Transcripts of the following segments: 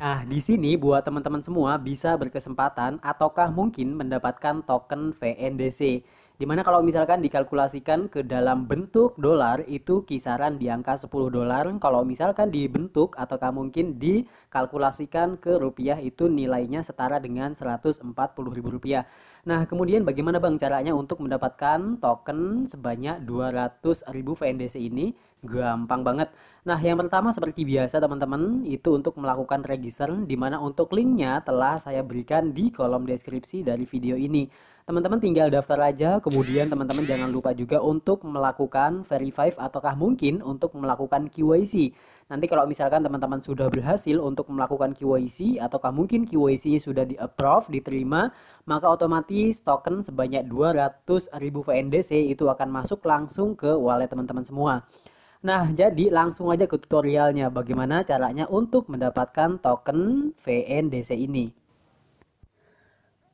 Nah, di sini buat teman-teman semua bisa berkesempatan ataukah mungkin mendapatkan token VNDC. Dimana kalau misalkan dikalkulasikan ke dalam bentuk dolar itu kisaran di angka 10 dolar. Kalau misalkan dibentuk ataukah mungkin dikalkulasikan ke rupiah itu nilainya setara dengan 140 ribu rupiah. Nah, kemudian bagaimana Bang caranya untuk mendapatkan token sebanyak 200 ribu VNDC ini? Gampang banget. Nah, yang pertama seperti biasa teman-teman, itu untuk melakukan register, di mana untuk linknya telah saya berikan di kolom deskripsi dari video ini. Teman-teman tinggal daftar aja, kemudian teman-teman jangan lupa juga untuk melakukan verify ataukah mungkin untuk melakukan KYC. Nanti kalau misalkan teman-teman sudah berhasil untuk melakukan KYC ataukah mungkin KYC-nya sudah di-approve, diterima, maka otomatis token sebanyak 200 ribu VNDC itu akan masuk langsung ke wallet teman-teman semua. Nah, jadi langsung aja ke tutorialnya bagaimana caranya untuk mendapatkan token VNDC ini.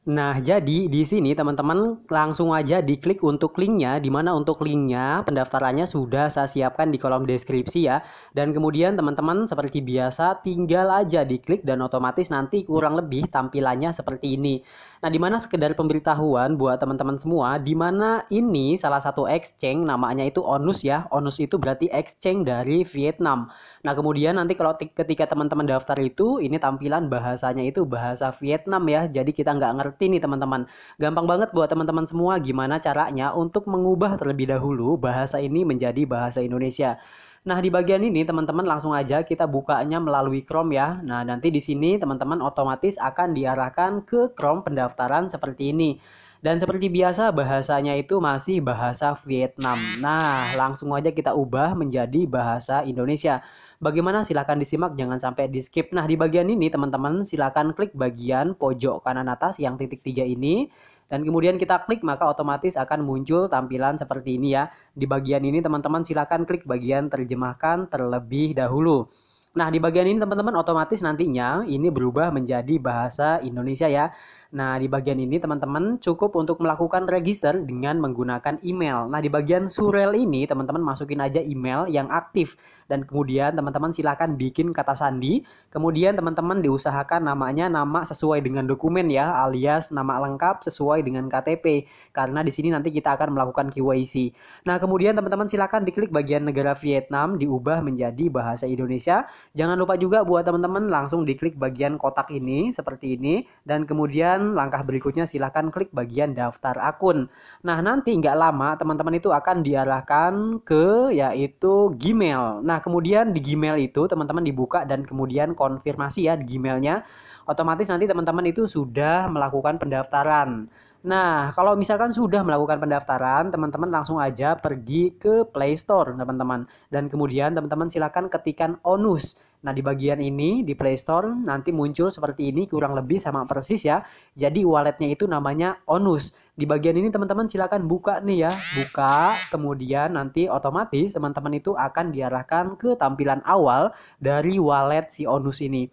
Nah, jadi di sini teman-teman langsung aja diklik untuk linknya, di mana untuk linknya pendaftarannya sudah saya siapkan di kolom deskripsi ya. Dan kemudian teman-teman seperti biasa tinggal aja diklik dan otomatis nanti kurang lebih tampilannya seperti ini. Nah, di mana sekedar pemberitahuan buat teman-teman semua, di mana ini salah satu exchange namanya itu Onus ya. Onus itu berarti exchange dari Vietnam. Nah, kemudian nanti kalau ketika teman-teman daftar itu, ini tampilan bahasanya itu bahasa Vietnam ya. Jadi kita nggak ngerti nih teman-teman. Gampang banget buat teman-teman semua gimana caranya untuk mengubah terlebih dahulu bahasa ini menjadi bahasa Indonesia. Nah, di bagian ini teman-teman langsung aja kita bukanya melalui Chrome ya. Nah, nanti di sini teman-teman otomatis akan diarahkan ke Chrome pendaftaran seperti ini. Dan seperti biasa bahasanya itu masih bahasa Vietnam. Nah, langsung aja kita ubah menjadi bahasa Indonesia. Bagaimana silahkan disimak, jangan sampai di skip. Nah, di bagian ini teman-teman silahkan klik bagian pojok kanan atas yang titik 3 ini. Dan kemudian kita klik maka otomatis akan muncul tampilan seperti ini ya. Di bagian ini teman-teman silahkan klik bagian terjemahkan terlebih dahulu. Nah, di bagian ini teman-teman otomatis nantinya ini berubah menjadi bahasa Indonesia ya. Nah, di bagian ini teman-teman cukup untuk melakukan register dengan menggunakan email. Nah, di bagian surel ini teman-teman masukin aja email yang aktif. Dan kemudian teman-teman silakan bikin kata sandi. Kemudian teman-teman diusahakan namanya nama sesuai dengan dokumen ya, alias nama lengkap sesuai dengan KTP. Karena di sini nanti kita akan melakukan KYC. Nah, kemudian teman-teman silakan diklik bagian negara Vietnam diubah menjadi bahasa Indonesia. Jangan lupa juga buat teman-teman langsung diklik bagian kotak ini seperti ini. Dan kemudian langkah berikutnya silahkan klik bagian daftar akun. Nah, nanti nggak lama teman-teman itu akan diarahkan ke yaitu Gmail. Nah, kemudian di Gmail itu teman-teman dibuka dan kemudian konfirmasi ya di Gmailnya. Otomatis nanti teman-teman itu sudah melakukan pendaftaran. Nah, kalau misalkan sudah melakukan pendaftaran, teman-teman langsung aja pergi ke Play Store, teman-teman. Dan kemudian teman-teman silakan ketikkan Onus. Nah, di bagian ini di Play Store nanti muncul seperti ini kurang lebih sama persis ya. Jadi walletnya itu namanya Onus. Di bagian ini teman-teman silakan buka nih ya. Buka, kemudian nanti otomatis teman-teman itu akan diarahkan ke tampilan awal dari wallet si Onus ini.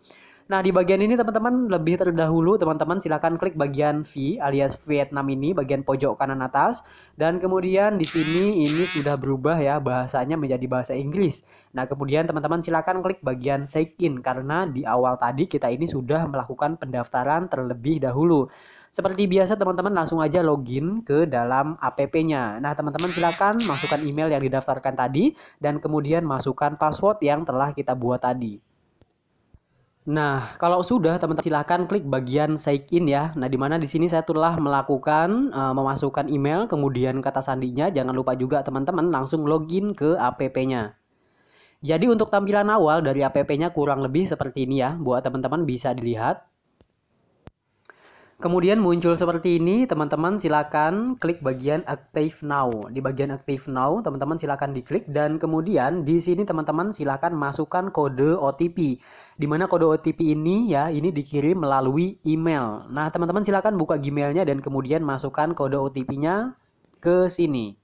Nah, di bagian ini teman-teman lebih terdahulu teman-teman silakan klik bagian V alias Vietnam ini bagian pojok kanan atas dan kemudian di sini ini sudah berubah ya bahasanya menjadi bahasa Inggris. Nah, kemudian teman-teman silakan klik bagian sign in karena di awal tadi kita ini sudah melakukan pendaftaran terlebih dahulu. Seperti biasa teman-teman langsung aja login ke dalam app-nya. Nah, teman-teman silakan masukkan email yang didaftarkan tadi dan kemudian masukkan password yang telah kita buat tadi. Nah, kalau sudah teman-teman silahkan klik bagian sign in ya. Nah, di mana di sini saya telah melakukan memasukkan email, kemudian kata sandinya. Jangan lupa juga teman-teman langsung login ke app-nya. Jadi untuk tampilan awal dari app-nya kurang lebih seperti ini ya. Buat teman-teman bisa dilihat. Kemudian muncul seperti ini, teman-teman silakan klik bagian Active Now. Di bagian Active Now, teman-teman silakan diklik dan kemudian di sini teman-teman silakan masukkan kode OTP. Di mana kode OTP ini ya, ini dikirim melalui email. Nah, teman-teman silakan buka Gmailnya dan kemudian masukkan kode OTP-nya ke sini.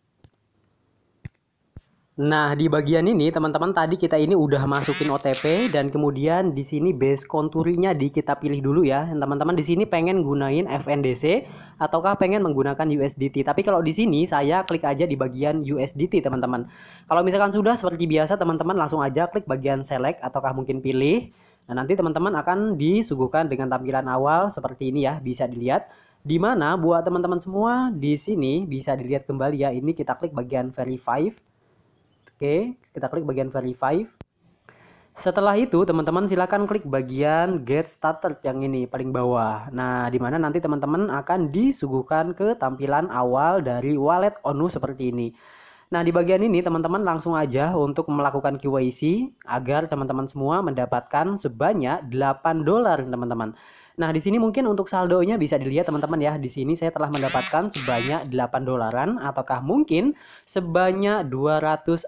Nah, di bagian ini teman-teman tadi kita ini udah masukin OTP dan kemudian di sini base country-nya kita pilih dulu ya. Teman-teman di sini pengen gunain FNDC ataukah pengen menggunakan USDT. Tapi kalau di sini saya klik aja di bagian USDT, teman-teman. Kalau misalkan sudah seperti biasa teman-teman langsung aja klik bagian select ataukah mungkin pilih. Nah, nanti teman-teman akan disuguhkan dengan tampilan awal seperti ini ya, bisa dilihat. Di mana buat teman-teman semua di sini bisa dilihat kembali ya, ini kita klik bagian verify. Oke, kita klik bagian verify. Setelah itu teman-teman silakan klik bagian get started yang ini paling bawah. Nah, di mana nanti teman-teman akan disuguhkan ke tampilan awal dari wallet Onus seperti ini. Nah, di bagian ini teman-teman langsung aja untuk melakukan KYC agar teman-teman semua mendapatkan sebanyak $8 teman-teman. Nah, di sini mungkin untuk saldonya bisa dilihat teman-teman ya. Di sini saya telah mendapatkan sebanyak $8 ataukah mungkin sebanyak 200.000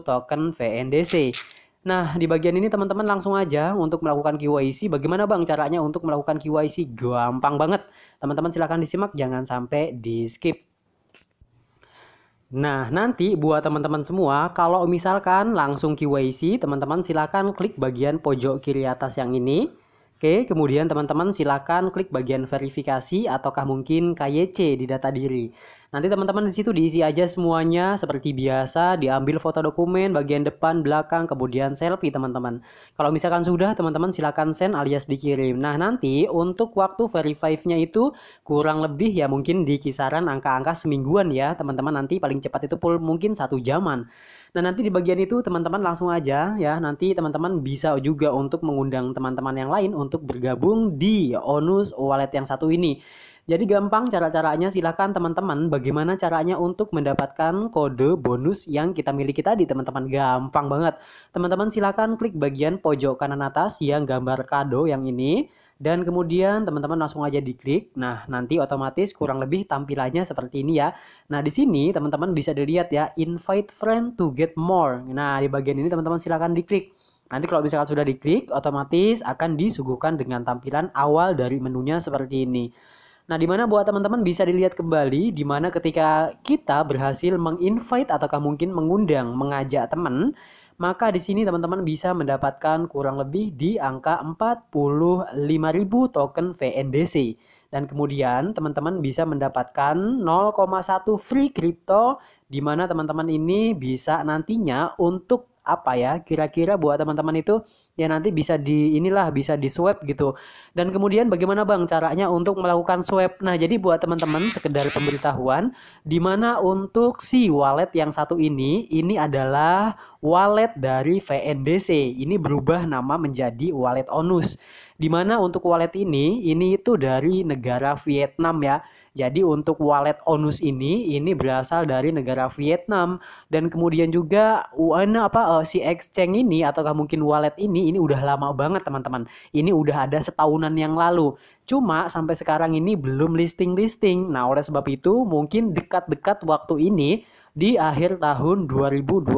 token VNDC. Nah, di bagian ini teman-teman langsung aja untuk melakukan KYC. Bagaimana Bang caranya untuk melakukan KYC? Gampang banget. Teman-teman silahkan disimak, jangan sampai di skip. Nah, nanti buat teman-teman semua, kalau misalkan langsung KYC, teman-teman silakan klik bagian pojok kiri atas yang ini. Oke, kemudian teman-teman silakan klik bagian verifikasi ataukah mungkin KYC di data diri. Nanti teman-teman di situ diisi aja semuanya seperti biasa, diambil foto dokumen bagian depan, belakang, kemudian selfie teman-teman. Kalau misalkan sudah, teman-teman silakan send alias dikirim. Nah, nanti untuk waktu verify-nya itu kurang lebih ya mungkin di kisaran angka-angka semingguan ya, teman-teman. Nanti paling cepat itu mungkin 1 jaman. Nah, nanti di bagian itu teman-teman langsung aja ya, nanti teman-teman bisa juga untuk mengundang teman-teman yang lain untuk bergabung di Onus Wallet yang satu ini. Jadi gampang cara-caranya, silahkan teman-teman bagaimana caranya untuk mendapatkan kode bonus yang kita miliki tadi teman-teman. Gampang banget. Teman-teman silahkan klik bagian pojok kanan atas yang gambar kado yang ini. Dan kemudian teman-teman langsung aja diklik. Nah, nanti otomatis kurang lebih tampilannya seperti ini ya. Nah, di sini teman-teman bisa dilihat ya, invite friend to get more. Nah, di bagian ini teman-teman silahkan diklik. Nanti kalau misalkan sudah diklik, otomatis akan disuguhkan dengan tampilan awal dari menunya seperti ini. Nah, di mana buat teman-teman bisa dilihat kembali, di mana ketika kita berhasil menginvite ataukah mungkin mengundang, mengajak teman, maka di sini teman-teman bisa mendapatkan kurang lebih di angka 45.000 token VNDC. Dan kemudian teman-teman bisa mendapatkan 0,1 free crypto, di mana teman-teman ini bisa nantinya untuk apa ya, kira-kira buat teman-teman itu ya nanti bisa bisa di swap gitu. Dan kemudian bagaimana Bang caranya untuk melakukan swap? Nah, jadi buat teman-teman sekedar pemberitahuan, di mana untuk si wallet yang satu ini adalah wallet dari VNDC. Ini berubah nama menjadi wallet Onus. Di mana untuk wallet ini itu dari negara Vietnam ya. Jadi untuk wallet Onus ini berasal dari negara Vietnam. Dan kemudian juga si exchange ini ataukah mungkin wallet ini udah lama banget teman-teman. Ini udah ada setahunan yang lalu. Cuma sampai sekarang ini belum listing. Nah, oleh sebab itu mungkin dekat-dekat waktu ini di akhir tahun 2022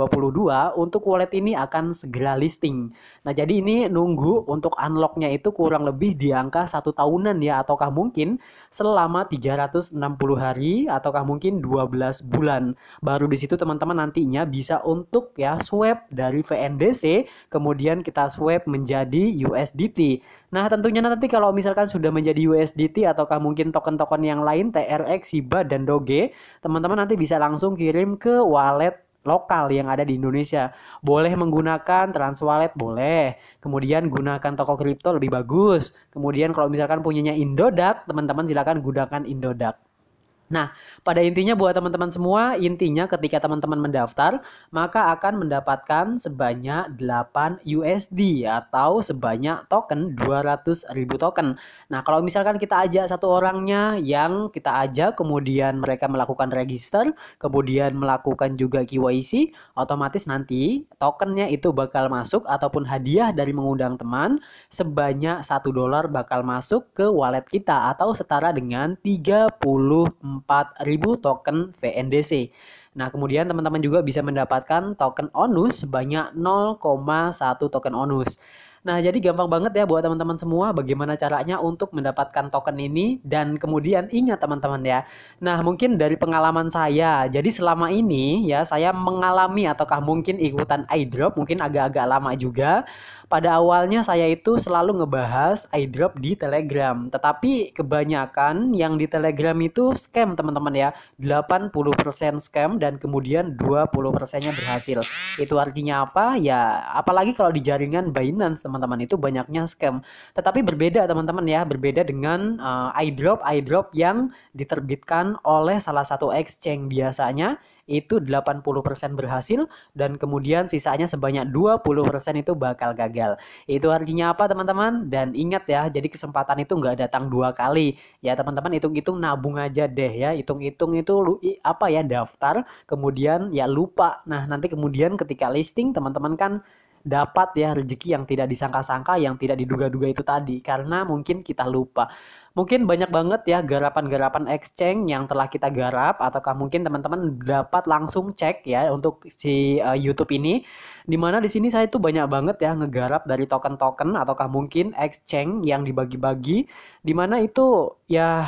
untuk wallet ini akan segera listing. Nah, jadi ini nunggu untuk unlocknya itu kurang lebih di angka 1 tahunan ya, ataukah mungkin selama 360 hari ataukah mungkin 12 bulan. Baru di situ teman-teman nantinya bisa untuk ya swap dari VNDC kemudian kita swap menjadi USDT. Nah, tentunya nanti kalau misalkan sudah menjadi USDT ataukah mungkin token-token yang lain TRX, SHIBA dan Doge, teman-teman nanti bisa langsung kirim ke wallet lokal yang ada di Indonesia. Boleh menggunakan Transwallet, boleh. Kemudian gunakan toko kripto lebih bagus. Kemudian kalau misalkan punyanya Indodax, teman-teman silakan gunakan Indodax. Nah, pada intinya buat teman-teman semua, intinya ketika teman-teman mendaftar, maka akan mendapatkan sebanyak 8 USD atau sebanyak token 200.000 token. Nah, kalau misalkan kita ajak satu orangnya yang kita ajak, kemudian mereka melakukan register, kemudian melakukan juga KYC, otomatis nanti tokennya itu bakal masuk ataupun hadiah dari mengundang teman sebanyak $1 bakal masuk ke wallet kita atau setara dengan 34.000 token VNDC. Nah, kemudian teman-teman juga bisa mendapatkan token Onus sebanyak 0,1 token Onus. Nah, jadi gampang banget ya buat teman-teman semua bagaimana caranya untuk mendapatkan token ini. Dan kemudian ingat teman-teman ya, nah mungkin dari pengalaman saya, jadi selama ini ya saya mengalami ataukah mungkin ikutan airdrop mungkin agak-agak lama juga. pada awalnya saya itu selalu ngebahas iDrop di Telegram, tetapi kebanyakan yang di Telegram itu scam teman-teman ya. 80% scam dan kemudian 20%-nya berhasil. Itu artinya apa? Ya, apalagi kalau di jaringan Binance teman-teman itu banyaknya scam. Tetapi berbeda teman-teman ya, berbeda dengan iDrop yang diterbitkan oleh salah satu exchange. Biasanya itu 80% berhasil dan kemudian sisanya sebanyak 20% itu bakal gagal. Itu artinya apa teman-teman? Dan ingat ya, jadi kesempatan itu nggak datang 2 kali. Ya teman-teman, hitung-hitung nabung aja deh ya. Hitung-hitung itu apa ya, daftar, kemudian ya lupa. Nah nanti kemudian ketika listing teman-teman kan dapat ya rezeki yang tidak disangka-sangka, yang tidak diduga-duga itu tadi, karena mungkin kita lupa. Mungkin banyak banget ya garapan-garapan exchange yang telah kita garap, ataukah mungkin teman-teman dapat langsung cek ya untuk si YouTube ini, dimana di sini saya tuh banyak banget ya ngegarap dari token-token ataukah mungkin exchange yang dibagi-bagi, dimana itu ya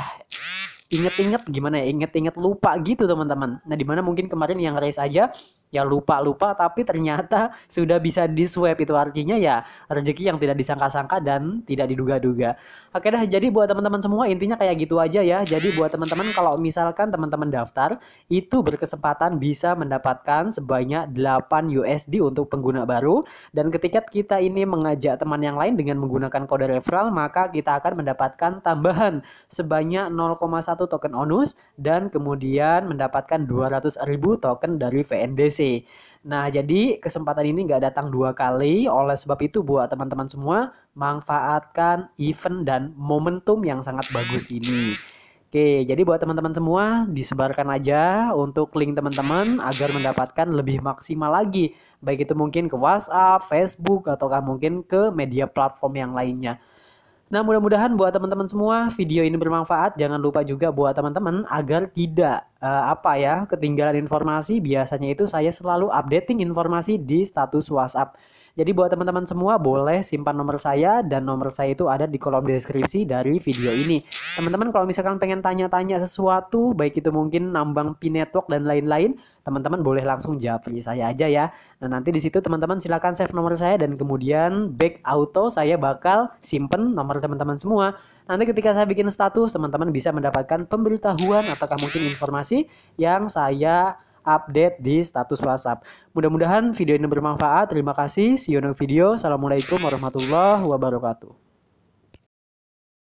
inget-inget gimana ya, inget-inget lupa gitu teman-teman. Nah dimana mungkin kemarin yang race aja ya lupa-lupa, tapi ternyata sudah bisa di swap. Itu artinya ya rezeki yang tidak disangka-sangka dan tidak diduga-duga. Oke dah, jadi buat teman-teman semua intinya kayak gitu aja ya. Jadi buat teman-teman, kalau misalkan teman-teman daftar itu berkesempatan bisa mendapatkan sebanyak 8 USD untuk pengguna baru, dan ketika kita ini mengajak teman yang lain dengan menggunakan kode referral, maka kita akan mendapatkan tambahan sebanyak 0,1 token onus dan kemudian mendapatkan 200.000 token dari VNDC. Nah, jadi kesempatan ini nggak datang 2 kali. Oleh sebab itu buat teman-teman semua, manfaatkan event dan momentum yang sangat bagus ini. Oke, jadi buat teman-teman semua, disebarkan aja untuk link teman-teman agar mendapatkan lebih maksimal lagi. Baik itu mungkin ke WhatsApp, Facebook, ataukah mungkin ke media platform yang lainnya. Nah, mudah-mudahan buat teman-teman semua video ini bermanfaat. Jangan lupa juga buat teman-teman agar tidak ketinggalan informasi. Biasanya itu saya selalu updating informasi di status WhatsApp. Jadi buat teman-teman semua boleh simpan nomor saya, dan nomor saya itu ada di kolom deskripsi dari video ini. Teman-teman kalau misalkan pengen tanya-tanya sesuatu, baik itu mungkin nambang pin network dan lain-lain, teman-teman boleh langsung japri saya aja ya. Nah nanti di situ teman-teman silakan save nomor saya, dan kemudian back auto saya bakal simpen nomor teman-teman semua. Nanti ketika saya bikin status, teman-teman bisa mendapatkan pemberitahuan ataukah mungkin informasi yang saya update di status WhatsApp. Mudah-mudahan video ini bermanfaat. Terima kasih. See you next video. Assalamualaikum warahmatullahi wabarakatuh.